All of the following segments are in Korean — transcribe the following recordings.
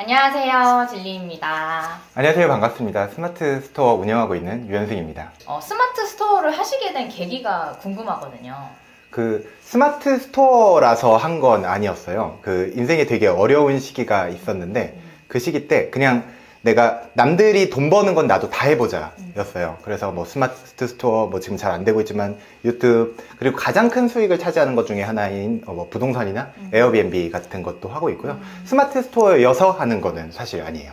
안녕하세요, 진리입니다. 안녕하세요. 반갑습니다. 스마트 스토어 운영하고 있는 유현승입니다. 스마트 스토어를 하시게 된 계기가 궁금하거든요. 스마트 스토어라서 한 건 아니었어요. 인생에 되게 어려운 시기가 있었는데 그 시기 때 그냥 내가 남들이 돈 버는 건 나도 다 해보자 였어요. 그래서 뭐 스마트 스토어 뭐 지금 잘 안 되고 있지만 유튜브, 그리고 가장 큰 수익을 차지하는 것 중에 하나인 뭐 부동산이나 에어비앤비 같은 것도 하고 있고요. 스마트 스토어여서 하는 거는 사실 아니에요.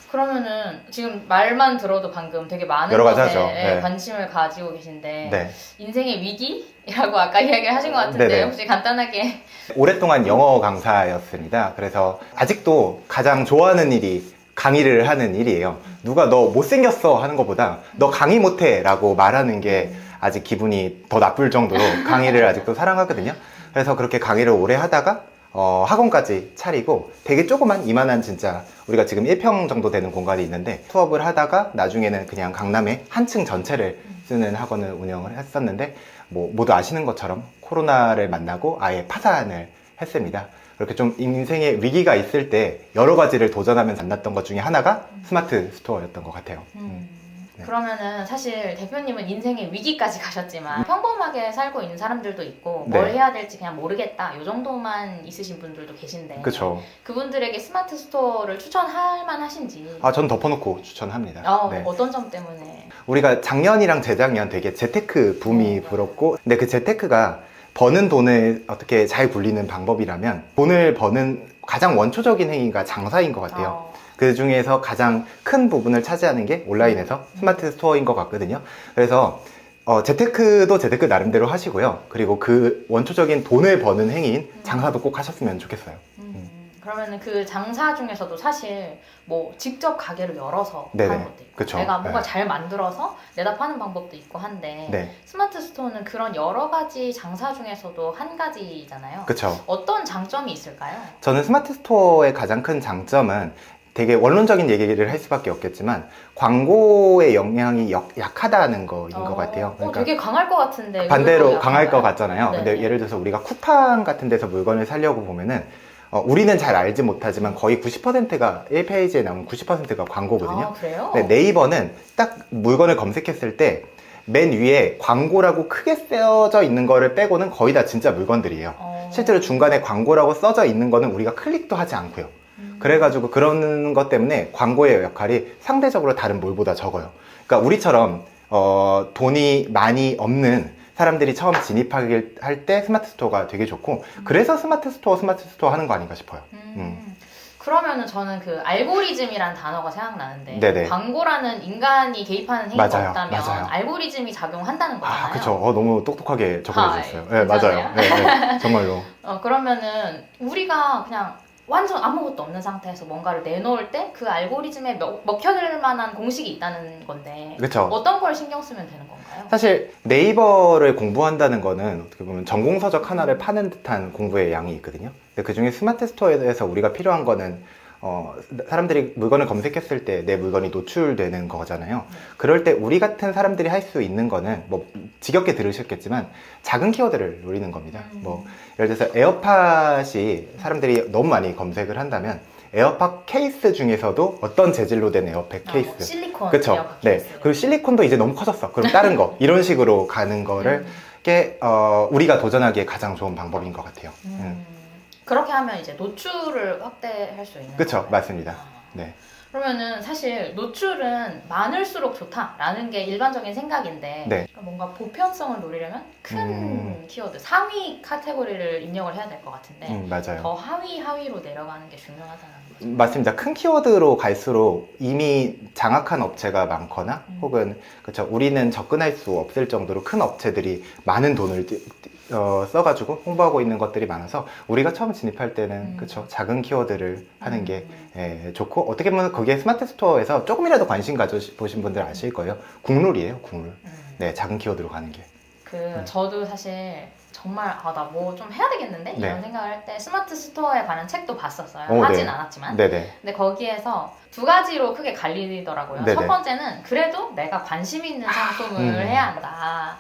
그러면은 지금 말만 들어도 방금 되게 많은 여러 가지 것에 하죠. 네. 관심을 가지고 계신데 네. 인생의 위기라고 아까 이야기를 하신 것 같은데 네네. 혹시 간단하게. 오랫동안 영어 강사였습니다. 그래서 아직도 가장 좋아하는 일이 강의를 하는 일이에요. 누가 너 못생겼어 하는 것보다 너 강의 못해 라고 말하는 게 아직 기분이 더 나쁠 정도로 강의를 아직도 사랑하거든요. 그래서 그렇게 강의를 오래 하다가 학원까지 차리고 되게 조그만 이만한, 진짜 우리가 지금 1평 정도 되는 공간이 있는데 수업을 하다가 나중에는 그냥 강남에 한 층 전체를 쓰는 학원을 운영을 했었는데, 뭐 모두 아시는 것처럼 코로나를 만나고 아예 파산을 했습니다. 그렇게 좀 인생의 위기가 있을 때 여러 가지를 도전하면서 만났던 것 중에 하나가 스마트 스토어였던 것 같아요. 네. 그러면은 사실 대표님은 인생의 위기까지 가셨지만 평범하게 살고 있는 사람들도 있고 네. 뭘 해야 될지 그냥 모르겠다 이 정도만 있으신 분들도 계신데 그쵸. 그분들에게 스마트 스토어를 추천할 만하신지. 전 덮어놓고 추천합니다. 네. 어떤 점 때문에? 우리가 작년이랑 재작년 되게 재테크 붐이 불었고, 근데 그 재테크가 버는 돈을 어떻게 잘 굴리는 방법이라면 돈을 버는 가장 원초적인 행위가 장사인 것 같아요. 그 중에서 가장 큰 부분을 차지하는 게 온라인에서 스마트 스토어인 것 같거든요. 그래서 재테크도 재테크 나름대로 하시고요. 그리고 그 원초적인 돈을 버는 행위인 장사도 꼭 하셨으면 좋겠어요. 그러면은 그 장사 중에서도 사실 뭐 직접 가게를 열어서 네네. 하는 것도 있고 그쵸. 내가 뭔가 네. 잘 만들어서 내다 파는 방법도 있고 한데 네. 스마트 스토어는 그런 여러 가지 장사 중에서도 한 가지잖아요. 그쵸. 어떤 장점이 있을까요? 저는 스마트 스토어의 가장 큰 장점은, 되게 원론적인 얘기를 할 수밖에 없겠지만, 광고의 영향이 약하다는 거인 것 같아요. 되게 강할 것 같은데 반대로 강할 것 같잖아요. 네. 근데 예를 들어서 우리가 쿠팡 같은 데서 물건을 사려고 보면은 우리는 잘 알지 못하지만 거의 90%가 1페이지에 나오는 90%가 광고거든요. 그래요? 네, 네이버는 딱 물건을 검색했을 때 맨 위에 광고라고 크게 써져 있는 거를 빼고는 거의 다 진짜 물건들이에요. 실제로 중간에 광고라고 써져 있는 거는 우리가 클릭도 하지 않고요. 그래가지고 그런 것 때문에 광고의 역할이 상대적으로 다른 뭘보다 적어요. 그러니까 우리처럼 돈이 많이 없는 사람들이 처음 진입할 때 스마트 스토어가 되게 좋고, 그래서 스마트 스토어 하는 거 아닌가 싶어요. 그러면은 저는 그 알고리즘이란 단어가 생각나는데 네네. 광고라는 인간이 개입하는 행위가 맞아요. 없다면 맞아요. 알고리즘이 작용한다는 거잖아요. 그쵸. 너무 똑똑하게 접근해 주셨어요. 네, 괜찮아요? 맞아요. 네, 정말로. 그러면은 우리가 그냥 완전 아무것도 없는 상태에서 뭔가를 내놓을 때 그 알고리즘에 먹혀들 만한 공식이 있다는 건데 그쵸. 어떤 걸 신경 쓰면 되는 건가요? 사실 네이버를 공부한다는 거는 어떻게 보면 전공서적 하나를 파는 듯한 공부의 양이 있거든요. 근데 그 중에 스마트 스토어에서 우리가 필요한 거는 사람들이 물건을 검색했을 때 내 물건이 노출되는 거잖아요. 그럴 때 우리 같은 사람들이 할 수 있는 거는, 뭐 지겹게 들으셨겠지만 작은 키워드를 노리는 겁니다. 뭐 예를 들어서 에어팟이 사람들이 너무 많이 검색을 한다면 에어팟 케이스 중에서도 어떤 재질로 된 에어팟 케이스, 뭐 실리콘 그쵸. 에어팟 네. 케이스. 그리고 실리콘도 이제 너무 커졌어. 그럼 다른 거 이런 식으로 가는 거를 게 우리가 도전하기에 가장 좋은 방법인 것 같아요. 그렇게 하면 이제 노출을 확대할 수 있는 그쵸. 건가요? 맞습니다. 네. 그러면은 사실 노출은 많을수록 좋다라는 게 일반적인 생각인데 네. 뭔가 보편성을 노리려면 큰 키워드, 상위 카테고리를 입력을 해야 될 것 같은데 맞아요. 더 하위로 내려가는 게 중요하다는 거죠. 맞습니다. 큰 키워드로 갈수록 이미 장악한 업체가 많거나 혹은 그쵸, 우리는 접근할 수 없을 정도로 큰 업체들이 많은 돈을 써가지고 홍보하고 있는 것들이 많아서 우리가 처음 진입할 때는 그쵸, 작은 키워드를 하는 게 좋고, 어떻게 보면 그게 스마트 스토어에서 조금이라도 관심 가져보신 분들 아실 거예요. 국룰이에요, 국룰. 네, 작은 키워드로 가는 게. 저도 사실 정말 나 뭐 좀 해야 되겠는데? 네. 이런 생각을 할 때 스마트 스토어에 관한 책도 봤었어요. 오, 하진 네. 않았지만. 네네. 근데 거기에서 두 가지로 크게 갈리더라고요. 네네. 첫 번째는 그래도 내가 관심 있는 상품을 해야 한다.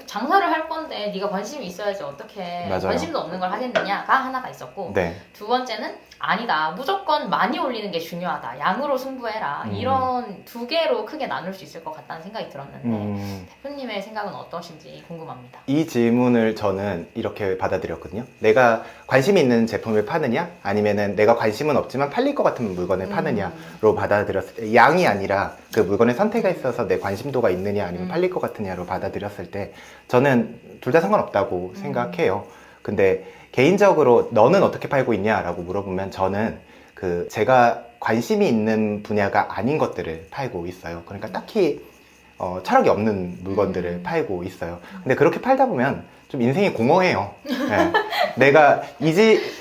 장사를 할 건데 네가 관심이 있어야지 어떻게 맞아요. 관심도 없는 걸 하겠느냐가 하나가 있었고 네. 두 번째는 아니다. 무조건 많이 올리는 게 중요하다. 양으로 승부해라. 이런 두 개로 크게 나눌 수 있을 것 같다는 생각이 들었는데 대표님의 생각은 어떠신지 궁금합니다. 이 질문을 저는 이렇게 받아들였거든요. 내가 관심이 있는 제품을 파느냐 아니면은 내가 관심은 없지만 팔릴 것 같은 물건을 파느냐로 받아들였을 때 양이 아니라 그 물건의 선택에 있어서 내 관심도가 있느냐 아니면 팔릴 것 같으냐로 받아들였을 때 저는 둘 다 상관없다고 생각해요. 근데 개인적으로 너는 어떻게 팔고 있냐라고 물어보면 저는 제가 관심이 있는 분야가 아닌 것들을 팔고 있어요. 그러니까 딱히 철학이 없는 물건들을 팔고 있어요. 근데 그렇게 팔다 보면 좀 인생이 공허해요. 네. 내가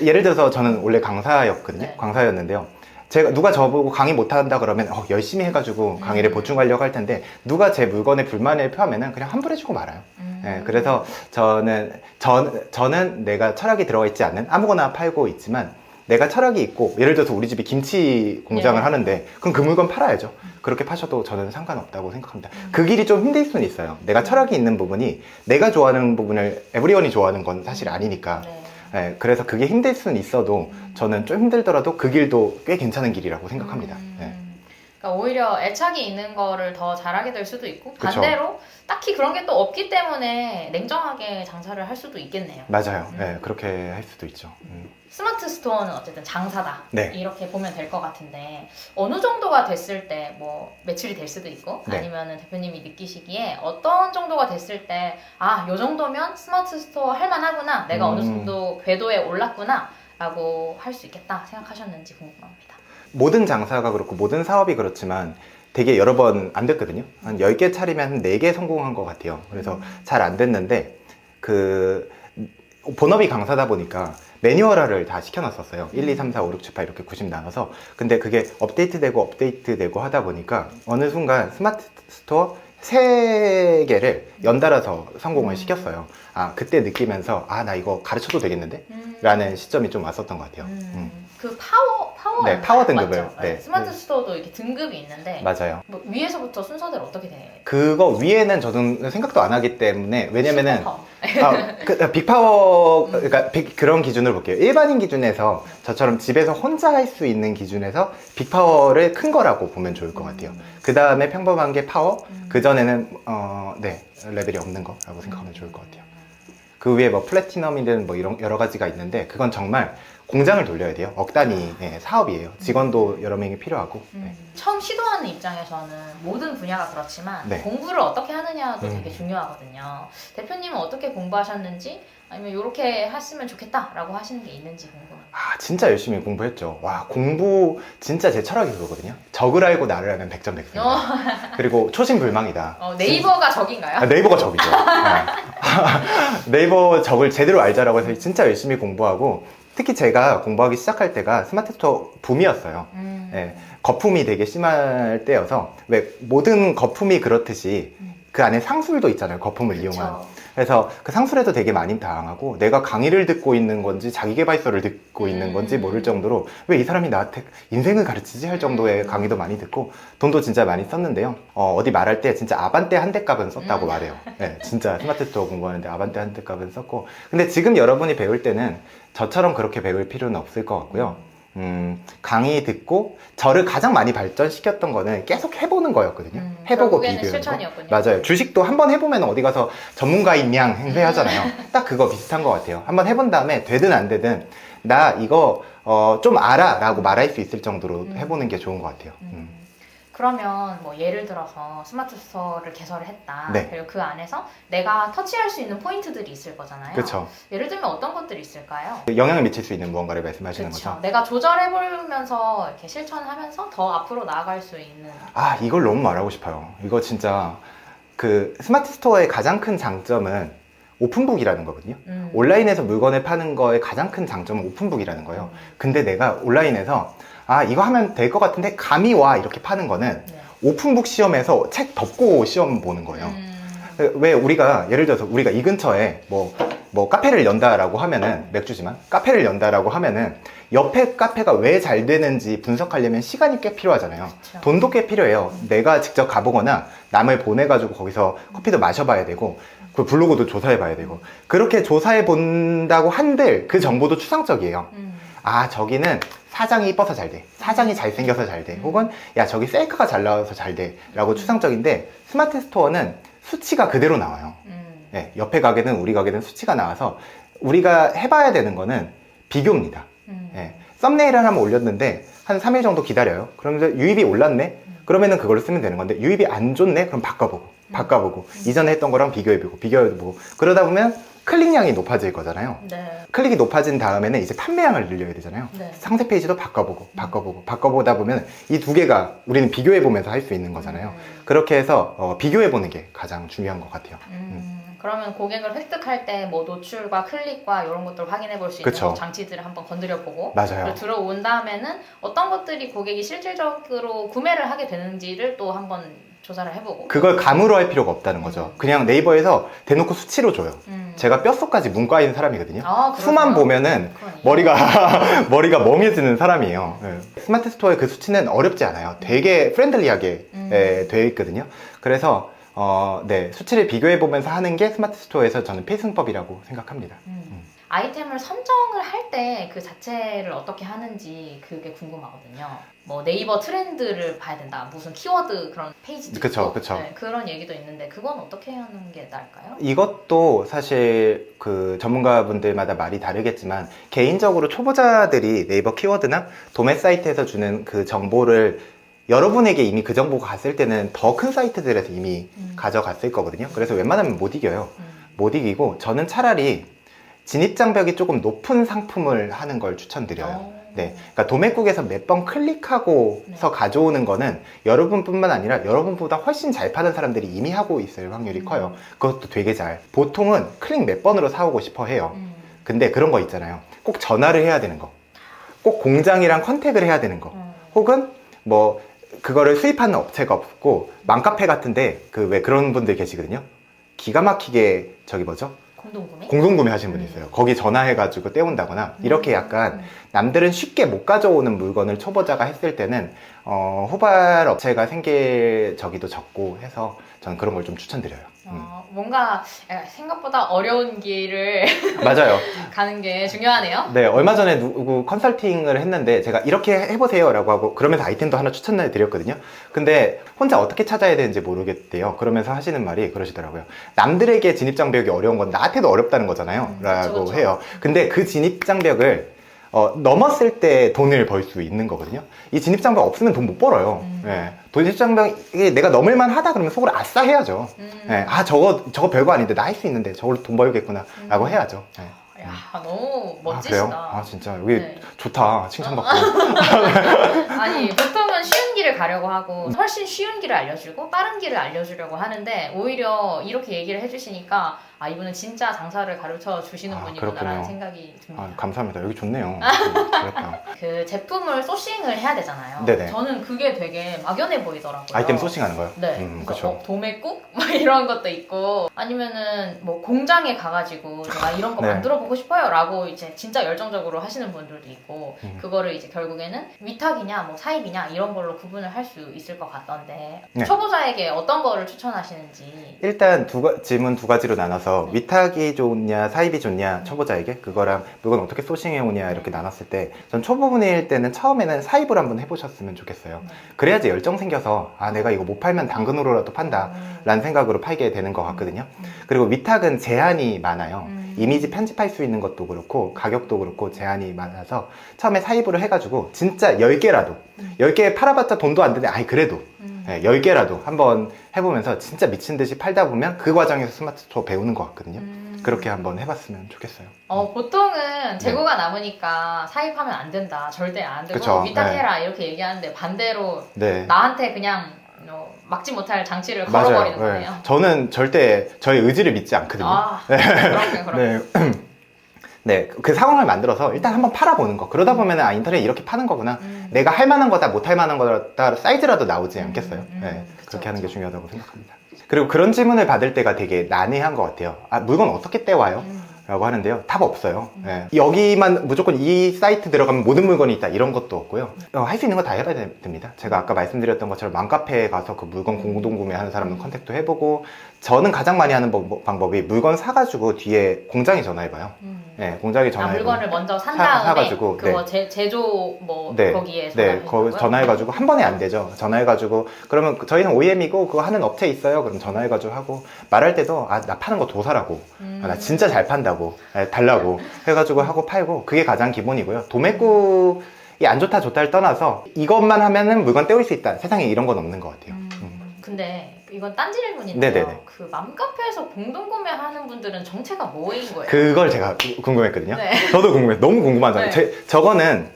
예를 들어서 저는 원래 강사였거든요. 네. 강사였는데요. 제가 누가 저보고 강의 못한다 그러면 열심히 해가지고 강의를 보충하려고 할 텐데 누가 제 물건에 불만을 표하면은 그냥 환불해주고 말아요. 네, 그래서 저는 내가 철학이 들어가 있지 않는 아무거나 팔고 있지만 내가 철학이 있고 예를 들어서 우리 집이 김치 공장을 네. 하는데 그럼 그 물건 팔아야죠. 그렇게 파셔도 저는 상관없다고 생각합니다. 그 길이 좀 힘들 수는 있어요. 내가 철학이 있는 부분이 내가 좋아하는 부분을 에브리원이 좋아하는 건 사실 아니니까. 네. 네, 그래서 그게 힘들 수는 있어도 저는 좀 힘들더라도 그 길도 꽤 괜찮은 길이라고 생각합니다. 네. 그러니까 오히려 애착이 있는 거를 더 잘하게 될 수도 있고 그쵸. 반대로 딱히 그런 게 또 없기 때문에 냉정하게 장사를 할 수도 있겠네요. 맞아요. 네, 그렇게 할 수도 있죠. 스마트 스토어는 어쨌든 장사다. 네. 이렇게 보면 될 것 같은데 어느 정도가 됐을 때 뭐 매출이 될 수도 있고 네. 아니면은 대표님이 느끼시기에 어떤 정도가 됐을 때 요 정도면 스마트 스토어 할 만하구나. 내가 어느 정도 궤도에 올랐구나. 라고 할 수 있겠다 생각하셨는지 궁금합니다. 모든 장사가 그렇고 모든 사업이 그렇지만 되게 여러 번 안 됐거든요. 한 10개 차리면 한 4개 성공한 것 같아요. 그래서 잘 안 됐는데 본업이 강사다 보니까 매뉴얼화를 다 시켜놨었어요. 1, 2, 3, 4, 5, 6, 7, 8 이렇게 90 나눠서. 근데 그게 업데이트되고 하다 보니까 어느 순간 스마트 스토어 3개를 연달아서 성공을 시켰어요. 그때 느끼면서 나 이거 가르쳐도 되겠는데? 라는 시점이 좀 왔었던 것 같아요. 그 파워 네, 파워 등급을. 맞죠? 네. 스마트 스토어도 이렇게 등급이 있는데 맞아요. 뭐 위에서부터 순서대로 어떻게 돼? 그거 위에는 저는 생각도 안 하기 때문에 왜냐면은 슈퍼파워. 빅파워 그러니까 그런 기준으로 볼게요. 일반인 기준에서 저처럼 집에서 혼자 할 수 있는 기준에서 빅파워를 큰 거라고 보면 좋을 것 같아요. 그 다음에 평범한 게 파워, 그 전에는 레벨이 없는 거라고 생각하면 좋을 것 같아요. 그 위에 뭐 플래티넘이든 뭐 이런 여러 가지가 있는데 그건 정말 공장을 돌려야 돼요. 억 단위 사업이에요. 직원도 여러 명이 필요하고. 네. 처음 시도하는 입장에서는 모든 분야가 그렇지만 네. 공부를 어떻게 하느냐도 되게 중요하거든요. 대표님은 어떻게 공부하셨는지 아니면 이렇게 하시면 좋겠다라고 하시는 게 있는지 궁금합니다. 진짜 열심히 공부했죠. 와, 공부 진짜 제 철학이 그거거든요. 적을 알고 나를 알면 백전백승이다. 그리고 초심불망이다. 네이버가 적인가요? 네이버가 적이죠. 네이버 적을 제대로 알자라고 해서 진짜 열심히 공부하고 특히 제가 공부하기 시작할 때가 스마트 스토어 붐이었어요. 네, 거품이 되게 심할 때여서 왜 모든 거품이 그렇듯이 그 안에 상술도 있잖아요. 거품을 이용한. 그래서 그 상술에도 되게 많이 당하고 내가 강의를 듣고 있는 건지 자기계발서를 듣고 있는 건지 모를 정도로 왜 이 사람이 나한테 인생을 가르치지 할 정도의 강의도 많이 듣고 돈도 진짜 많이 썼는데요. 어디 말할 때 진짜 아반떼 한 대 값은 썼다고 말해요. 네, 진짜 스마트 스토어 공부하는데 아반떼 한 대 값은 썼고 근데 지금 여러분이 배울 때는 저처럼 그렇게 배울 필요는 없을 것 같고요. 강의 듣고 저를 가장 많이 발전시켰던 거는 계속 해보는 거였거든요. 해보고 비교하는 실천이었군요. 거. 맞아요. 주식도 한번 해보면 어디 가서 전문가인 양 행세하잖아요. 딱 그거 비슷한 것 같아요. 한번 해본 다음에 되든 안 되든 나 이거 좀 알아 라고 말할 수 있을 정도로 해보는 게 좋은 것 같아요. 그러면 뭐 예를 들어서 스마트 스토어를 개설을 했다. 네. 그리고 그 안에서 내가 터치할 수 있는 포인트들이 있을 거잖아요. 그렇죠. 예를 들면 어떤 것들이 있을까요? 영향을 미칠 수 있는 무언가를 말씀하시는 그쵸. 거죠. 내가 조절해보면서 이렇게 실천하면서 더 앞으로 나아갈 수 있는. 이걸 너무 말하고 싶어요. 이거 진짜 그 스마트 스토어의 가장 큰 장점은 오픈북이라는 거거든요. 온라인에서 물건을 파는 거의 가장 큰 장점은 오픈북이라는 거예요. 근데 내가 온라인에서 이거 하면 될 것 같은데 감이 와 이렇게 파는 거는 오픈북 시험에서 책 덮고 시험 보는 거예요. 왜 우리가 예를 들어서 우리가 이 근처에 뭐 뭐 카페를 연다라고 하면은 맥주지만 카페를 연다라고 하면은 옆에 카페가 왜 잘 되는지 분석하려면 시간이 꽤 필요하잖아요. 그쵸. 돈도 꽤 필요해요. 내가 직접 가보거나 남을 보내가지고 거기서 커피도 마셔봐야 되고 그 블로그도 조사해봐야 되고 그렇게 조사해 본다고 한들 그 정보도 추상적이에요. 아 저기는 사장이 이뻐서 잘 돼, 사장이 잘생겨서 잘 돼, 혹은 야 저기 셀카가 잘 나와서 잘 돼 라고 추상적인데 스마트 스토어는 수치가 그대로 나와요. 네, 옆에 가게든 우리 가게든 수치가 나와서 우리가 해봐야 되는 거는 비교입니다. 네, 썸네일을 한번 올렸는데 한 3일 정도 기다려요. 그러면서 유입이 올랐네? 그러면은 그걸로 쓰면 되는 건데 유입이 안 좋네? 그럼 바꿔보고 이전에 했던 거랑 비교해보고 그러다 보면 클릭량이 높아질 거잖아요. 네. 클릭이 높아진 다음에는 이제 판매량을 늘려야 되잖아요. 네. 상세 페이지도 바꿔보다 보면 이 두 개가 우리는 비교해보면서 할 수 있는 거잖아요. 그렇게 해서 비교해보는 게 가장 중요한 것 같아요. 그러면 고객을 획득할 때 뭐 노출과 클릭과 이런 것들을 확인해 볼 수 있는 그쵸. 장치들을 한번 건드려 보고 맞아요. 그리고 들어온 다음에는 어떤 것들이 고객이 실질적으로 구매를 하게 되는지를 또 한번 조사를 해보고 그걸 감으로 할 필요가 없다는 거죠. 그냥 네이버에서 대놓고 수치로 줘요. 제가 뼛속까지 문과인 사람이거든요. 아, 수만 보면은 머리가 멍해지는 사람이에요. 네. 스마트 스토어의 그 수치는 어렵지 않아요. 되게 프렌들리하게 되어 있거든요. 그래서 네, 수치를 비교해 보면서 하는 게 스마트 스토어에서 저는 필승법이라고 생각합니다. 아이템을 선정을 할 때 그 자체를 어떻게 하는지 그게 궁금하거든요. 뭐 네이버 트렌드를 봐야 된다. 무슨 키워드 그런 페이지도 있고 네, 그런 얘기도 있는데 그건 어떻게 하는 게 나을까요? 이것도 사실 그 전문가분들마다 말이 다르겠지만 개인적으로 초보자들이 네이버 키워드나 도매 사이트에서 주는 그 정보를 여러분에게 이미 그 정보가 갔을 때는 더 큰 사이트들에서 이미 가져갔을 거거든요. 그래서 웬만하면 못 이겨요. 못 이기고 저는 차라리 진입장벽이 조금 높은 상품을 하는 걸 추천드려요. 네, 그러니까 도매국에서 몇 번 클릭하고서 가져오는 거는 여러분뿐만 아니라 여러분보다 훨씬 잘 파는 사람들이 이미 하고 있을 확률이 커요. 그것도 되게 잘. 보통은 클릭 몇 번으로 사오고 싶어 해요. 근데 그런 거 있잖아요. 꼭 전화를 해야 되는 거, 꼭 공장이랑 컨택을 해야 되는 거, 혹은 뭐 그거를 수입하는 업체가 없고 맘카페 같은데 그 왜 그런 분들 계시거든요. 기가 막히게 저기 뭐죠? 공동구매 하시는 분이 있어요. 거기 전화해가지고 떼온다거나 이렇게 약간 남들은 쉽게 못 가져오는 물건을 초보자가 했을 때는 후발 업체가 생길 저기도 적고 해서 저는 그런 걸 좀 추천드려요. 뭔가 생각보다 어려운 길을 맞아요. 가는 게 중요하네요. 네, 얼마 전에 누구 컨설팅을 했는데 제가 이렇게 해보세요 라고 하고 그러면서 아이템도 하나 추천을 드렸거든요. 근데 혼자 어떻게 찾아야 되는지 모르겠대요. 그러면서 하시는 말이 그러시더라고요. 남들에게 진입장벽이 어려운 건 나한테도 어렵다는 거잖아요 라고 그쵸. 해요. 근데 그 진입장벽을 넘었을 때 돈을 벌 수 있는 거거든요. 이 진입장벽 없으면 돈 못 벌어요. 네. 진입장벽이 내가 넘을만 하다 그러면 속으로 아싸 해야죠. 네. 아 저거 별거 아닌데 나 할 수 있는데 저걸로 돈 벌겠구나 라고 해야죠. 네. 야, 너무 멋지시다. 아, 그래요? 아 진짜 여기 네. 좋다 칭찬받고. 아니 보통은 쉬운 길을 가려고 하고 훨씬 쉬운 길을 알려주고 빠른 길을 알려주려고 하는데 오히려 이렇게 얘기를 해주시니까 아 이분은 진짜 장사를 가르쳐 주시는 분이구나라는 그렇군요. 생각이 듭니다. 아, 감사합니다. 여기 좋네요. 그렇다. 그 제품을 소싱을 해야 되잖아요. 네네. 저는 그게 되게 막연해 보이더라고요. 아이템 소싱하는 거요? 네. 그렇죠. 도매국? 막 이런 것도 있고 아니면은 뭐 공장에 가가지고 제가 이런 거 네. 만들어보고 싶어요 라고 이제 진짜 열정적으로 하시는 분들도 있고 그거를 이제 결국에는 위탁이냐 뭐 사입이냐 이런 걸로 구분을 할 수 있을 것 같던데 네. 초보자에게 어떤 거를 추천하시는지. 일단 질문 두 가지로 나눠서 위탁이 좋냐 사입이 좋냐 초보자에게 그거랑 물건 어떻게 소싱해 오냐 이렇게 나눴을 때 전 초보분일 때는 처음에는 사입을 한번 해보셨으면 좋겠어요. 그래야지 열정 생겨서 아 내가 이거 못 팔면 당근으로라도 판다 라는 생각으로 팔게 되는 것 같거든요. 그리고 위탁은 제한이 많아요. 이미지 편집할 수 있는 것도 그렇고 가격도 그렇고 제한이 많아서 처음에 사입으로 해가지고 진짜 10개라도 10개 팔아봤자 돈도 안 드네. 아니 그래도 10개라도 한번 해보면서 진짜 미친 듯이 팔다 보면 그 과정에서 스마트 스토어 배우는 것 같거든요. 그렇게 한번 해봤으면 좋겠어요. 보통은 재고가 남으니까 사입하면 안 된다. 절대 안 되고 그쵸, 위탁해라 이렇게 얘기하는데 반대로 네. 나한테 그냥 막지 못할 장치를 걸어버리는 맞아요. 거네요. 저는 절대 저의 의지를 믿지 않거든요. 아, 네. 그럼요. 네. 네, 그 상황을 만들어서 일단 한번 팔아보는 거. 그러다 보면은 아 인터넷 이렇게 파는 거구나. 내가 할 만한 거다, 못 할 만한 거다 사이즈라도 나오지 않겠어요? 네, 그렇게 하는 게 중요하다고 생각합니다. 그리고 그런 질문을 받을 때가 되게 난해한 것 같아요. 아 물건 어떻게 떼와요? 라고 하는데요. 답 없어요. 예. 여기만 무조건 이 사이트 들어가면 모든 물건이 있다 이런 것도 없고요. 할 수 있는 거 다 해봐야 됩니다. 제가 아까 말씀드렸던 것처럼 맘카페에 가서 그 물건 공동 구매하는 사람은 컨택도 해보고, 저는 가장 많이 하는 방법이 물건 사가지고 뒤에 공장에 전화해봐요. 네, 공장에 전화해서 물건을 먼저 산 다음에 사가지고 그거 네. 제조 뭐 네. 거기에 네, 거기 전화해가지고 한 번에 안 되죠. 전화해가지고 그러면 저희는 OEM이고 그거 하는 업체 있어요. 그럼 전화해가지고 하고, 말할 때도 나 파는 거 더 사라고, 나 진짜 잘 판다고, 달라고 해가지고 하고 팔고, 그게 가장 기본이고요. 도매국이 안 좋다 좋다를 떠나서 이것만 하면은 물건 때울 수 있다. 세상에 이런 건 없는 것 같아요. 근데 이건 딴 질문인데요. 네네네. 그 맘카페에서 공동구매하는 분들은 정체가 뭐인 거예요? 그걸 제가 궁금했거든요. 네. 저도 궁금해요. 너무 궁금하잖아요. 네. 저거는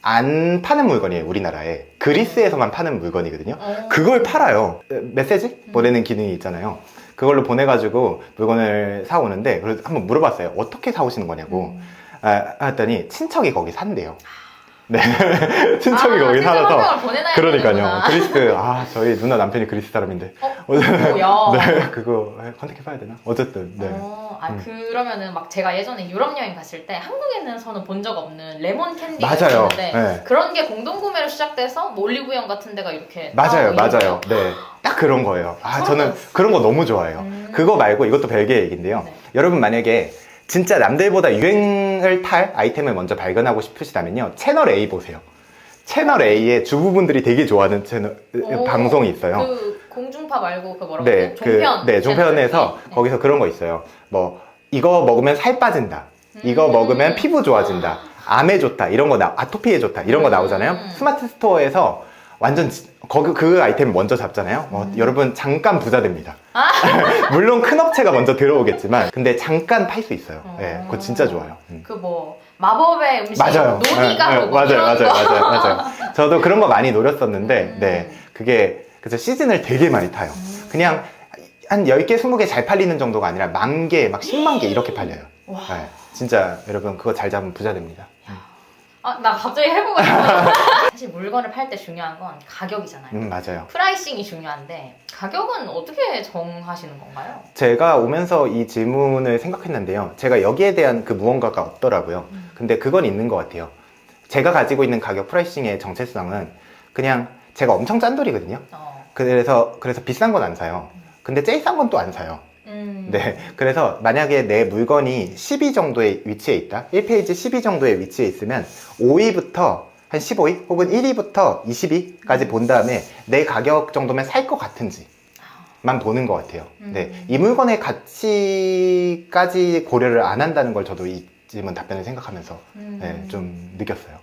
안 파는 물건이에요. 우리나라에 그리스에서만 파는 물건이거든요. 그걸 팔아요. 메시지 보내는 기능이 있잖아요. 그걸로 보내가지고 물건을 사오는데, 그래서 한번 물어봤어요. 어떻게 사오시는 거냐고. 했더니 친척이 거기 산대요. 네. 친척이 거기 살아서. 그러니까요. 그리스, 저희 누나 남편이 그리스 사람인데. 뭐야? 네, 그거 컨택해봐야 되나? 어쨌든, 네. 그러면은 막 제가 예전에 유럽 여행 갔을 때 한국에서는 본 적 없는 레몬 캔디가 맞아요. 있는데 네. 그런 게 공동구매로 시작돼서 뭐 올리브영 같은 데가 이렇게 맞아요. 거예요? 네. 딱 그런 거예요. 저는 그런 거 너무 좋아해요. 그거 말고 이것도 별개의 얘기인데요. 네. 여러분 만약에 진짜 남들보다 유행을 탈 아이템을 먼저 발견하고 싶으시다면요, 채널 A 보세요. 채널 A에 주부분들이 되게 좋아하는 방송이 있어요. 그 공중파 말고 그 뭐라고 네, 종편. 네, 종편에서 네. 거기서 그런 거 있어요. 뭐 이거 먹으면 살 빠진다. 이거 먹으면 피부 좋아진다. 암에 좋다. 이런 거 아토피에 좋다. 이런 거 나오잖아요. 스마트 스토어에서 완전 그 아이템을 먼저 잡잖아요. 여러분 잠깐 부자 됩니다. 물론 큰 업체가 먼저 들어오겠지만, 근데 잠깐 팔 수 있어요. 네, 그거 진짜 좋아요. 그 뭐 마법의 음식, 맞아요. 놀이가 맞아요. 저도 그런 거 많이 노렸었는데, 네, 그게 그래서 시즌을 되게 많이 타요. 그냥 한 10개, 20개 잘 팔리는 정도가 아니라 10,000개, 막 100,000개 이렇게 팔려요. 네, 진짜 여러분 그거 잘 잡으면 부자 됩니다. 나 갑자기 해보고 싶어. 사실 물건을 팔 때 중요한 건 가격이잖아요. 맞아요. 프라이싱이 중요한데 가격은 어떻게 정하시는 건가요? 제가 오면서 이 질문을 생각했는데요. 제가 여기에 대한 그 무언가가 없더라고요. 근데 그건 있는 것 같아요. 제가 가지고 있는 가격 프라이싱의 정체성은 그냥 제가 엄청 짠돌이거든요. 그래서 비싼 건 안 사요. 근데 제일 싼 건 또 안 사요. 네, 그래서 만약에 내 물건이 12 정도의 위치에 있다, 1페이지 12 정도의 위치에 있으면 5위부터 한 15위 혹은 1위부터 20위까지 본 다음에 내 가격 정도면 살 것 같은지만 보는 것 같아요. 네, 이 물건의 가치까지 고려를 안 한다는 걸 저도 이 질문 답변을 생각하면서 네, 좀 느꼈어요.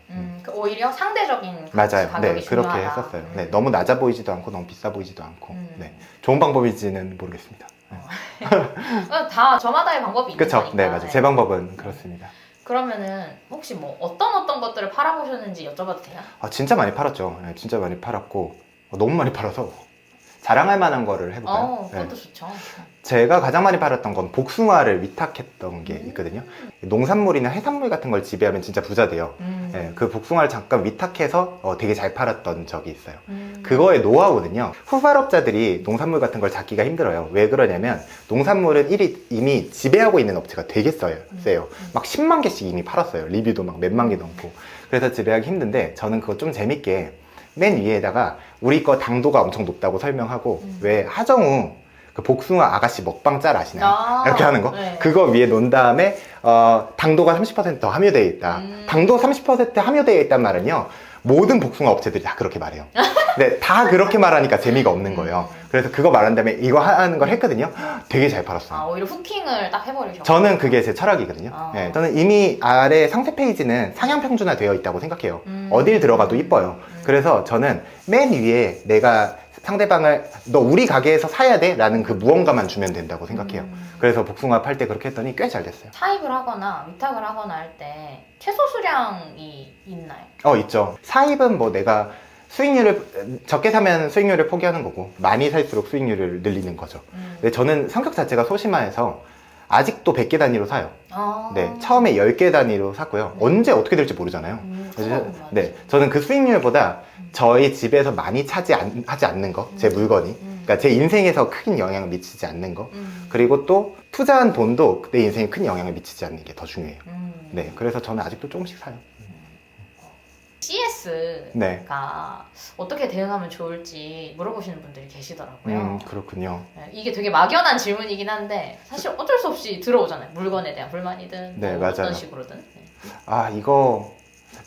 오히려 상대적인 맞아요. 가격이 네, 중요하다. 그렇게 했었어요. 네, 너무 낮아 보이지도 않고 너무 비싸 보이지도 않고. 네, 좋은 방법인지는 모르겠습니다. 다 저마다의 방법이 있는 그쵸? 거니까. 네, 맞아요. 제 방법은 그렇습니다. 그러면은 혹시 뭐 어떤 것들을 팔아보셨는지 여쭤봐도 돼요? 진짜 많이 팔았죠. 네, 진짜 많이 팔았고, 너무 많이 팔아서 자랑할 만한 거를 해볼까요? 그것도 좋죠. 제가 가장 많이 팔았던 건 복숭아를 위탁했던 게 있거든요. 농산물이나 해산물 같은 걸 지배하면 진짜 부자 돼요. 네, 그 복숭아를 잠깐 위탁해서 되게 잘 팔았던 적이 있어요. 그거의 노하우는요, 후발업자들이 농산물 같은 걸 잡기가 힘들어요. 왜 그러냐면 농산물은 이미 지배하고 있는 업체가 되게 세요. 막 10만 개씩 이미 팔았어요. 리뷰도 막 몇만 개 넘고. 그래서 지배하기 힘든데, 저는 그거 좀 재밌게 맨 위에다가 우리 거 당도가 엄청 높다고 설명하고, 왜 하정우 그 복숭아 아가씨 먹방 짤 아시나요? 이렇게 하는 거? 네. 그거 위에 놓은 다음에 당도가 30% 더 함유되어 있다. 당도 30% 함유되어 있단 말은요, 모든 복숭아 업체들이 다 그렇게 말해요. 근데 다 그렇게 말하니까 재미가 없는 거예요. 그래서 그거 말한 다음에 이거 하는 걸 했거든요. 되게 잘 팔았어요. 오히려 후킹을 딱 해버리셨고. 저는 그게 제 철학이거든요. 네, 저는 이미 아래 상세 페이지는 상향 평준화 되어 있다고 생각해요. 어딜 들어가도 이뻐요. 그래서 저는 맨 위에 내가 상대방을 너 우리 가게에서 사야 돼? 라는 그 무언가만 주면 된다고 생각해요. 그래서 복숭아 팔 때 그렇게 했더니 꽤 잘 됐어요. 사입을 하거나 위탁을 하거나 할 때 최소 수량이 있나요? 있죠. 사입은 뭐 내가 수익률을 적게 사면 수익률을 포기하는 거고, 많이 살수록 수익률을 늘리는 거죠. 근데 저는 성격 자체가 소심해서 아직도 100개 단위로 사요. 네, 처음에 10개 단위로 샀고요. 언제 어떻게 될지 모르잖아요. 그래서 네, 저는 그 수익률보다 저희 집에서 많이 하지 않는 거, 제 물건이. 그러니까 그러니까 제 인생에서 큰 영향을 미치지 않는 거. 그리고 또 투자한 돈도 내 인생에 큰 영향을 미치지 않는 게 더 중요해요. 네, 그래서 저는 아직도 조금씩 사요. CS가 네. 어떻게 대응하면 좋을지 물어보시는 분들이 계시더라고요. 그렇군요. 네, 이게 되게 막연한 질문이긴 한데 사실 어쩔 수 없이 들어오잖아요. 물건에 대한 불만이든 네, 뭐 어떤 맞아요. 식으로든. 네. 이거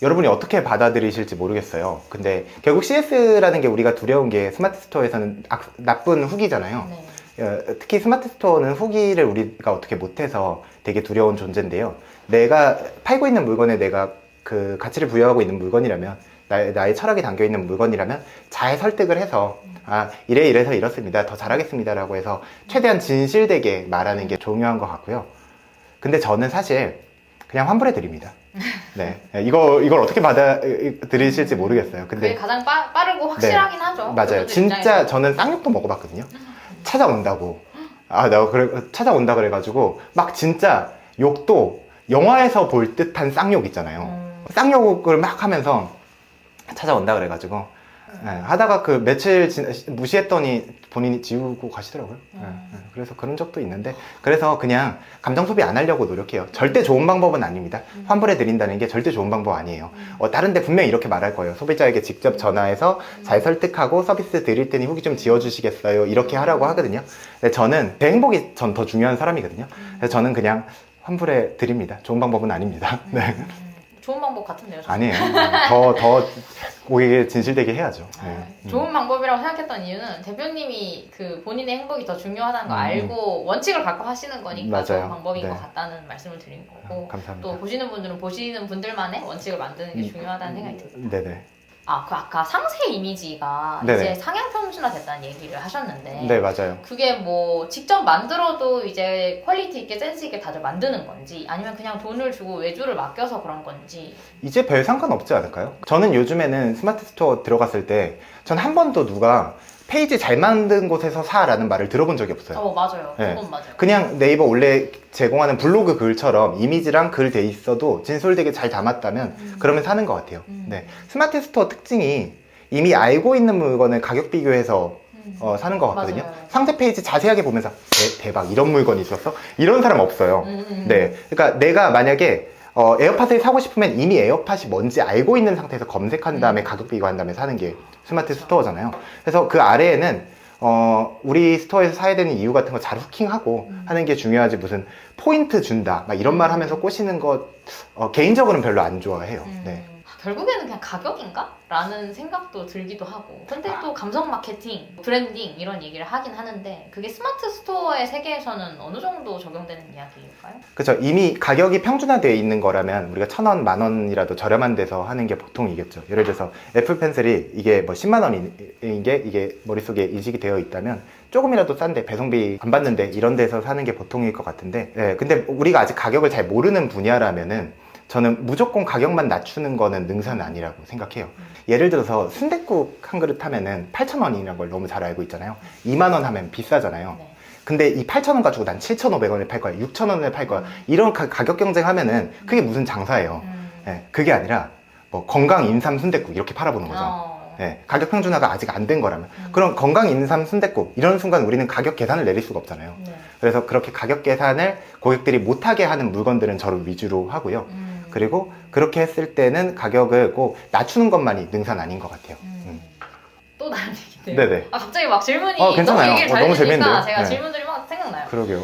여러분이 어떻게 받아들이실지 모르겠어요. 근데 결국 CS라는 게 우리가 두려운 게 스마트 스토어에서는 나쁜 후기잖아요. 네. 특히 스마트 스토어는 후기를 우리가 어떻게 못해서 되게 두려운 존재인데요. 내가 팔고 있는 물건에 내가 그 가치를 부여하고 있는 물건이라면, 나의 철학이 담겨 있는 물건이라면 잘 설득을 해서 이래서 이렇습니다, 더 잘하겠습니다 라고 해서 최대한 진실되게 말하는 게 중요한 것 같고요. 근데 저는 사실 그냥 환불해 드립니다. 네, 이걸 어떻게 받아들이실지 모르겠어요. 근데 그게 가장 빠르고 확실하긴 하죠. 맞아요. 진짜 입장에서. 저는 쌍욕도 먹어봤거든요. 찾아온다고. 찾아온다 그래가지고 막 진짜 욕도 영화에서 볼 듯한 쌍욕 있잖아요. 쌍욕을 막 하면서 찾아온다 그래가지고 하다가 그 며칠 무시했더니 본인이 지우고 가시더라고요. 그래서 그런 적도 있는데, 그래서 그냥 감정 소비 안 하려고 노력해요. 절대 좋은 방법은 아닙니다. 환불해 드린다는 게 절대 좋은 방법 아니에요. 다른데 분명히 이렇게 말할 거예요. 소비자에게 직접 전화해서 잘 설득하고 서비스 드릴 테니 후기 좀 지워주시겠어요? 이렇게 하라고 하거든요. 근데 저는 제 행복이 전 더 중요한 사람이거든요. 그래서 저는 그냥 환불해 드립니다. 좋은 방법은 아닙니다. 네. 좋은 방법 같은데요. 저는. 아니에요. 더 고객에 진실되게 해야죠. 네. 좋은 방법이라고 생각했던 이유는 대표님이 그 본인의 행복이 더 중요하다는 거 알고 원칙을 갖고 하시는 거니까 맞아요. 좋은 방법인 네. 것 같다는 말씀을 드린 거고, 감사합니다. 또 보시는 분들은 보시는 분들만의 원칙을 만드는 게 중요하다는 생각이 듭니다. 네네. 그 아까 상세 이미지가 네네. 이제 상향 평준화 됐다는 얘기를 하셨는데, 네, 맞아요. 그게 뭐 직접 만들어도 이제 퀄리티 있게 센스 있게 다들 만드는 건지, 아니면 그냥 돈을 주고 외주를 맡겨서 그런 건지. 이제 별 상관없지 않을까요? 저는 요즘에는 스마트 스토어 들어갔을 때 전 한 번도 누가 페이지 잘 만든 곳에서 사라는 말을 들어본 적이 없어요. 맞아요. 네. 그건 맞아요. 그냥 네이버 원래 제공하는 블로그 글처럼 이미지랑 글 돼 있어도 진솔되게 잘 담았다면 그러면 사는 것 같아요. 네. 스마트 스토어 특징이 이미 알고 있는 물건을 가격 비교해서 사는 것 같거든요. 맞아요. 상세 페이지 자세하게 보면서 대박, 이런 물건이 있었어? 이런 사람 없어요. 네. 그러니까 내가 만약에 에어팟을 사고 싶으면 이미 에어팟이 뭔지 알고 있는 상태에서 검색한 다음에 가격 비교한 다음에 사는 게 스마트 스토어잖아요. 그래서 그 아래에는 우리 스토어에서 사야 되는 이유 같은 거 잘 후킹하고 하는 게 중요하지, 무슨 포인트 준다 막 이런 말 하면서 꼬시는 거 개인적으로는 별로 안 좋아해요. 네. 결국에는 그냥 가격인가? 라는 생각도 들기도 하고, 근데 또 감성 마케팅, 브랜딩 이런 얘기를 하긴 하는데, 그게 스마트 스토어의 세계에서는 어느 정도 적용되는 이야기일까요? 그렇죠. 이미 가격이 평준화되어 있는 거라면 우리가 1,000원, 10,000원이라도 저렴한 데서 하는 게 보통이겠죠. 예를 들어서 애플 펜슬이 이게 뭐 10만 원인 게 이게 머릿속에 인식이 되어 있다면 조금이라도 싼데 배송비 안 받는데 이런 데서 사는 게 보통일 것 같은데, 근데 우리가 아직 가격을 잘 모르는 분야라면은 저는 무조건 가격만 낮추는 거는 능사는 아니라고 생각해요. 예를 들어서 순댓국 한 그릇 하면은 8,000원이라는 걸 너무 잘 알고 있잖아요. 2만 원 하면 비싸잖아요. 네. 근데 이 8,000원 가지고 난 7,500원에 팔 거야, 6,000원에 팔 거야, 이런 가격 경쟁하면은 그게 무슨 장사예요. 그게 아니라 뭐 건강 인삼 순댓국 이렇게 팔아보는 거죠. 가격 평준화가 아직 안 된 거라면. 그럼 건강 인삼 순댓국 이런 순간 우리는 가격 계산을 내릴 수가 없잖아요. 그래서 그렇게 가격 계산을 고객들이 못하게 하는 물건들은 저를 위주로 하고요. 그리고 그렇게 했을 때는 가격을 꼭 낮추는 것만이 능사는 아닌 것 같아요. 또 다른 얘기인데요. 네네. 갑자기 막 질문이 괜찮아요. 너무 얘기를 너무 잘해주니까 재밌는데요? 제가 네. 질문들이 막 생각나요. 그러게요.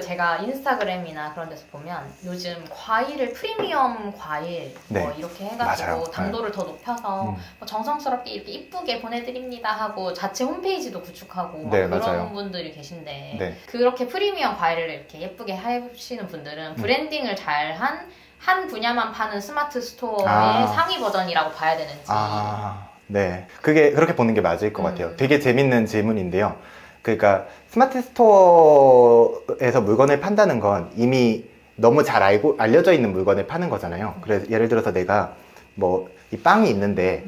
제가 인스타그램이나 그런 데서 보면 요즘 과일을 프리미엄 과일 네. 뭐 이렇게 해가지고 맞아요. 당도를 더 높여서 뭐 정성스럽게 이렇게 이쁘게 보내드립니다 하고 자체 홈페이지도 구축하고 네, 그런 맞아요. 분들이 계신데, 네. 그렇게 프리미엄 과일을 이렇게 예쁘게 하시는 분들은 브랜딩을 잘한 한 분야만 파는 스마트 스토어의 상위 버전이라고 봐야 되는지. 네. 그게 그렇게 보는 게 맞을 것 같아요. 되게 재밌는 질문인데요. 그러니까 스마트 스토어에서 물건을 판다는 건 이미 너무 잘 알려져 있는 물건을 파는 거잖아요. 그래서 예를 들어서 내가 뭐 이 빵이 있는데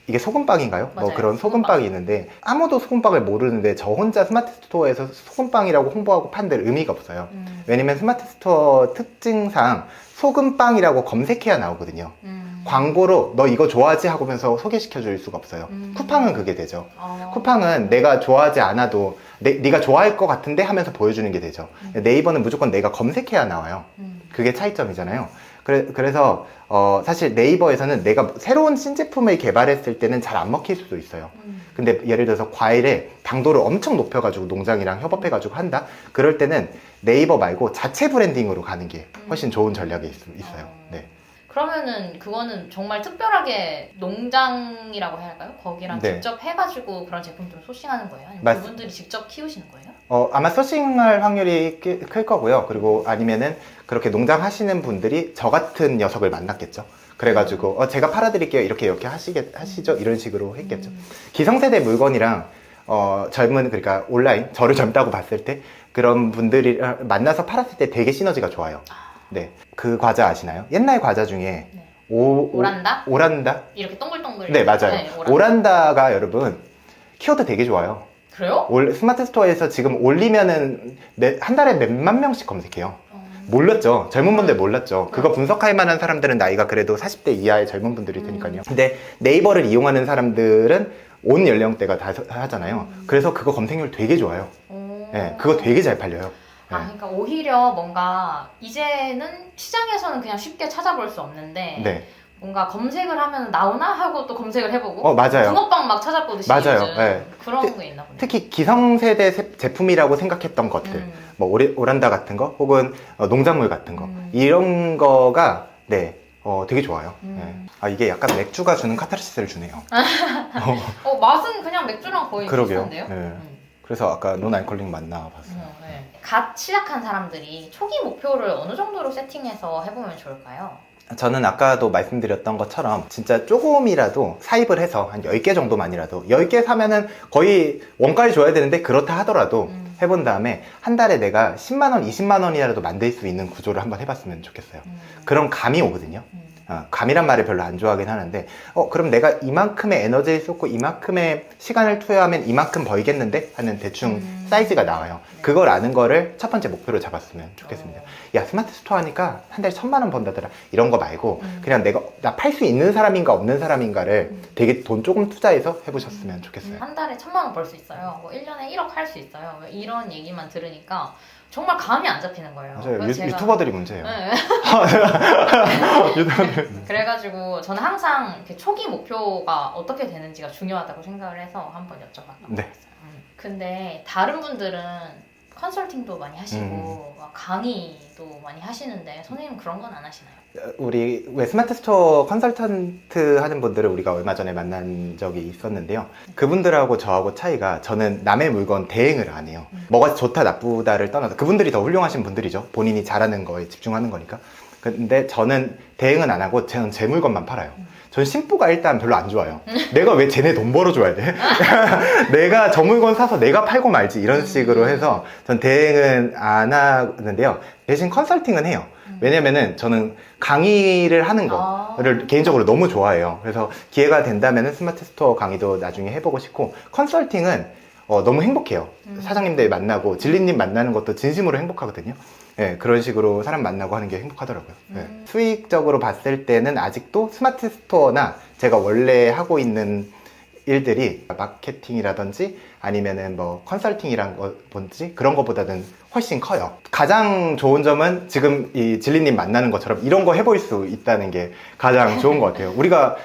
이게 소금빵인가요? 맞아요. 뭐 그런 소금빵이 있는데 아무도 소금빵을 모르는데 저 혼자 스마트 스토어에서 소금빵이라고 홍보하고 판들 의미가 없어요. 왜냐면 스마트 스토어 특징상 소금빵이라고 검색해야 나오거든요. 광고로 너 이거 좋아하지? 하면서 소개시켜 줄 수가 없어요. 쿠팡은 그게 되죠. 쿠팡은 내가 좋아하지 않아도 네가 좋아할 것 같은데 하면서 보여주는 게 되죠. 네이버는 무조건 내가 검색해야 나와요. 그게 차이점이잖아요. 그래서 사실 네이버에서는 내가 새로운 신제품을 개발했을 때는 잘 안 먹힐 수도 있어요. 근데 예를 들어서 과일에 당도를 엄청 높여가지고 농장이랑 협업해가지고 한다? 그럴 때는 네이버 말고 자체 브랜딩으로 가는 게 훨씬 좋은 전략이 있어요. 네. 그러면은 그거는 정말 특별하게 농장이라고 해야 할까요? 거기랑 네. 직접 해가지고 그런 제품 좀 소싱하는 거예요? 아니면 그분들이 직접 키우시는 거예요? 아마 소싱할 확률이 클 거고요. 그리고 아니면은 그렇게 농장 하시는 분들이 저 같은 녀석을 만났겠죠. 그래가지고 제가 팔아드릴게요. 이렇게 하시죠. 이런 식으로 했겠죠. 기성세대 물건이랑 그러니까 온라인 저를 젊다고 봤을 때 그런 분들이 만나서 팔았을 때 되게 시너지가 좋아요. 네, 그 과자 아시나요? 옛날 과자 중에 네. 오란다? 오란다? 이렇게 동글동글. 네, 맞아요. 네, 오란다가 여러분 키워드 되게 좋아요. 그래요? 스마트 스토어에서 지금 올리면은 한 달에 몇만 명씩 검색해요. 몰랐죠. 젊은 분들 몰랐죠. 그거 분석할 만한 사람들은 나이가 그래도 40대 이하의 젊은 분들일 테니까요. 근데 네이버를 이용하는 사람들은 온 연령대가 다 하잖아요. 그래서 그거 검색률 되게 좋아요. 네, 그거 되게 잘 팔려요. 네. 그러니까 오히려 뭔가 이제는 시장에서는 그냥 쉽게 찾아볼 수 없는데 네. 뭔가 검색을 하면 나오나 하고 또 검색을 해보고 맞아요. 붕어빵 막 찾아보듯이 맞아요. 네. 그런 게 있나 보네요. 특히 기성세대 제품이라고 생각했던 것들 뭐 오란다 같은 거 혹은 농작물 같은 거 이런 거가 네 되게 좋아요. 네. 이게 약간 맥주가 주는 카타르시스를 주네요. 맛은 그냥 맥주랑 거의 그러게요. 비슷한데요? 네. 그래서 아까 논알콜릭 만나봤어요. 네. 갓 시작한 사람들이 초기 목표를 어느 정도로 세팅해서 해보면 좋을까요? 저는 아까도 말씀드렸던 것처럼 진짜 조금이라도 사입을 해서 한 10개 정도만이라도 10개 사면은 거의 원가를 줘야 되는데 그렇다 하더라도 해본 다음에 한 달에 내가 10만원, 20만원이라도 만들 수 있는 구조를 한번 해봤으면 좋겠어요. 그럼 감이 오거든요. 감이란 말을 별로 안 좋아하긴 하는데 그럼 내가 이만큼의 에너지를 쏟고 이만큼의 시간을 투여하면 이만큼 벌겠는데 하는 대충 사이즈가 나와요. 그걸 아는 거를 첫 번째 목표로 잡았으면 좋겠습니다. 야, 스마트 스토어 하니까 한 달에 1,000만 원 번다더라 이런 거 말고 그냥 나 팔 수 있는 사람인가 없는 사람인가를 되게 돈 조금 투자해서 해보셨으면 좋겠어요. 한 달에 1,000만 원 벌 수 있어요. 뭐 1년에 1억 할 수 있어요. 이런 얘기만 들으니까 정말 감이 안 잡히는 거예요. 맞아요. 유튜버들이 문제예요. 네. 그래가지고 저는 항상 이렇게 초기 목표가 어떻게 되는지가 중요하다고 생각을 해서 한번 여쭤봤던 거였어요. 근데 다른 분들은 컨설팅도 많이 하시고 강의도 많이 하시는데 선생님은 그런 건 안 하시나요? 우리 왜 스마트 스토어 컨설턴트 하는 분들을 우리가 얼마 전에 만난 적이 있었는데요. 그분들하고 저하고 차이가 저는 남의 물건 대행을 안 해요. 뭐가 좋다 나쁘다를 떠나서 그분들이 더 훌륭하신 분들이죠. 본인이 잘하는 거에 집중하는 거니까. 근데 저는 대행은 안 하고 저는 제 물건만 팔아요. 전 심부가 일단 별로 안 좋아요. 내가 왜 쟤네 돈 벌어줘야 돼? 내가 저 물건 사서 내가 팔고 말지 이런 식으로 해서 전 대행은 안 하는데요. 대신 컨설팅은 해요. 왜냐면은 저는 강의를 하는 거를 개인적으로 너무 좋아해요. 그래서 기회가 된다면은 스마트 스토어 강의도 나중에 해보고 싶고 컨설팅은 너무 행복해요. 사장님들 만나고 진리님 만나는 것도 진심으로 행복하거든요. 네, 그런 식으로 사람 만나고 하는 게 행복하더라고요. 네. 수익적으로 봤을 때는 아직도 스마트 스토어나 제가 원래 하고 있는 일들이 마케팅이라든지 아니면은 뭐 컨설팅이란 거든지 그런 거보다는 훨씬 커요. 가장 좋은 점은 지금 이 진리님 만나는 것처럼 이런 거 해볼 수 있다는 게 가장 좋은 것 같아요.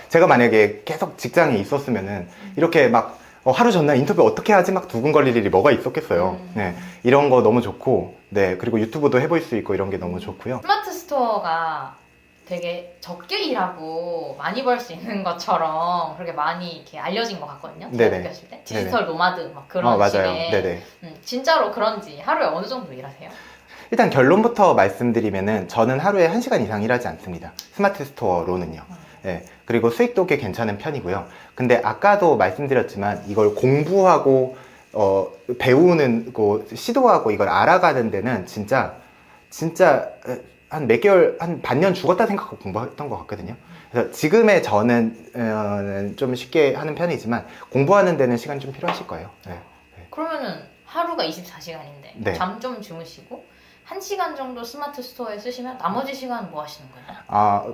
제가 만약에 계속 직장에 있었으면은 이렇게 막 하루 전날 인터뷰 어떻게 하지? 막 두근거릴 일이 뭐가 있었겠어요. 네, 이런 거 너무 좋고, 네, 그리고 유튜브도 해볼 수 있고 이런 게 너무 좋고요. 스마트 스토어가 되게 적게 일하고 많이 벌 수 있는 것처럼 그렇게 많이 이렇게 알려진 것 같거든요. 제가 느꼈을 때 디지털 노마드 막 그런 맞아요. 식의 네네. 진짜로 그런지 하루에 어느 정도 일하세요? 일단 결론부터 말씀드리면은 저는 하루에 1시간 이상 일하지 않습니다. 스마트 스토어로는요. 네, 그리고 수익도 꽤 괜찮은 편이고요. 근데 아까도 말씀드렸지만 이걸 공부하고 배우는 거 시도하고 이걸 알아가는 데는 진짜 한 몇 개월, 한 반년 죽었다 생각하고 공부했던 것 같거든요. 그래서 지금의 저는 좀 쉽게 하는 편이지만 공부하는 데는 시간이 좀 필요하실 거예요. 네. 그러면은 하루가 24시간인데 네. 잠 좀 주무시고 1시간 정도 스마트 스토어에 쓰시면 나머지 시간은 뭐 하시는 거예요? 아,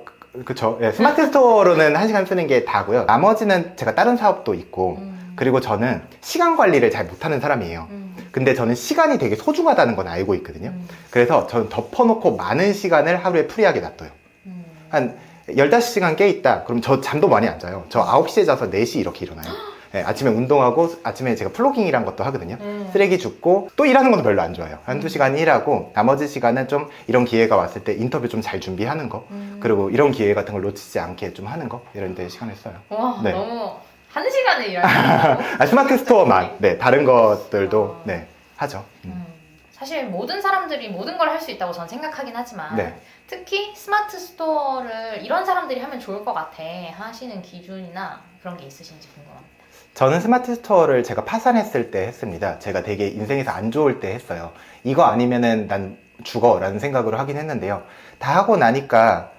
그쵸. 예, 스마트 스토어로는 1시간 쓰는 게 다고요. 나머지는 제가 다른 사업도 있고 그리고 저는 시간 관리를 잘 못하는 사람이에요. 근데 저는 시간이 되게 소중하다는 건 알고 있거든요. 그래서 저는 덮어놓고 많은 시간을 하루에 프리하게 놔둬요. 한 15시간 깨있다. 그럼 저 잠도 많이 안 자요. 저 9시에 자서 4시 이렇게 일어나요. 네, 아침에 운동하고 아침에 제가 플로깅이란 것도 하거든요. 쓰레기 줍고 또 일하는 건 별로 안 좋아해요. 한두 시간 일하고 나머지 시간은 좀 이런 기회가 왔을 때 인터뷰 좀 잘 준비하는 거 그리고 이런 기회 같은 걸 놓치지 않게 좀 하는 거 이런 데 시간을 써요. 와, 네. 너무 1시간을 일하는 스마트 스토어만 네, 다른 것들도 네, 하죠. 사실 모든 사람들이 모든 걸 할 수 있다고 저는 생각하긴 하지만 네. 특히 스마트 스토어를 이런 사람들이 하면 좋을 것 같아 하시는 기준이나 그런 게 있으신지 궁금합니다. 저는 스마트 스토어를 제가 파산했을 때 했습니다. 제가 되게 인생에서 안 좋을 때 했어요. 이거 아니면은 난 죽어 라는 생각으로 하긴 했는데요. 다 하고 나니까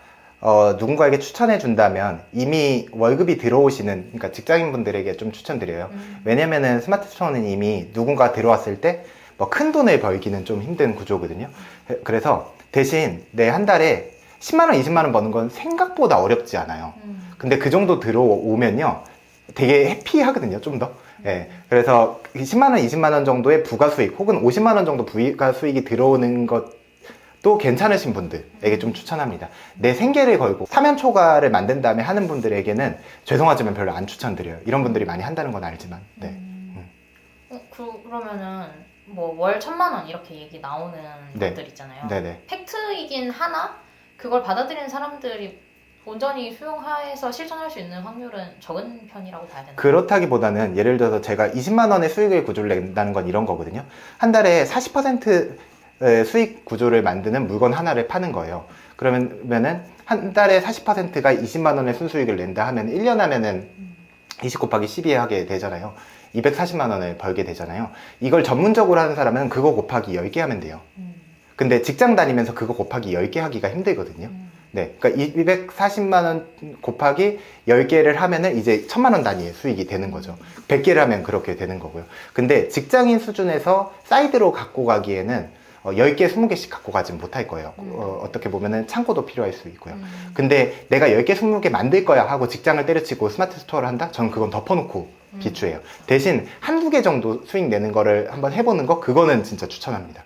누군가에게 추천해 준다면 이미 월급이 들어오시는, 그러니까 직장인분들에게 좀 추천드려요. 왜냐면은 스마트 스토어는 이미 누군가 들어왔을 때 뭐 큰 돈을 벌기는 좀 힘든 구조거든요. 그래서 대신 내 한 달에 10만 원, 20만 원 버는 건 생각보다 어렵지 않아요. 근데 그 정도 들어오면요 되게 해피하거든요, 좀 더. 예. 그래서 10만 원, 20만 원 정도의 부가 수익 혹은 50만 원 정도 부가 수익이 들어오는 것도 괜찮으신 분들에게 좀 추천합니다. 내 생계를 걸고 사면 초과를 만든 다음에 하는 분들에게는 죄송하지만 별로 안 추천드려요. 이런 분들이 많이 한다는 건 알지만. 네. 그러면은 뭐 월 1,000만 원 이렇게 얘기 나오는 네. 것들 있잖아요. 네네. 팩트이긴 하나 그걸 받아들이는 사람들이 온전히 수용해서 실천할 수 있는 확률은 적은 편이라고 봐야 되나요? 그렇다기보다는 예를 들어서 제가 20만 원의 수익을 구조를 낸다는 건 이런 거거든요. 한 달에 40%의 수익 구조를 만드는 물건 하나를 파는 거예요. 그러면은 한 달에 40%가 20만 원의 순수익을 낸다 하면 1년 하면은 20 곱하기 12 하게 되잖아요. 240만 원을 벌게 되잖아요. 이걸 전문적으로 하는 사람은 그거 곱하기 10개 하면 돼요. 근데 직장 다니면서 그거 곱하기 10개 하기가 힘들거든요. 네, 그러니까 240만 원 곱하기 10개를 하면은 이제 1,000만 원 단위의 수익이 되는 거죠. 100개를 하면 그렇게 되는 거고요. 근데 직장인 수준에서 사이드로 갖고 가기에는 10개, 20개씩 갖고 가진 못할 거예요. 어떻게 보면은 창고도 필요할 수 있고요. 근데 내가 10개, 20개 만들 거야 하고 직장을 때려치고 스마트 스토어를 한다? 저는 그건 덮어놓고 비추해요. 대신 한두 개 정도 수익 내는 거를 한번 해보는 거, 그거는 진짜 추천합니다.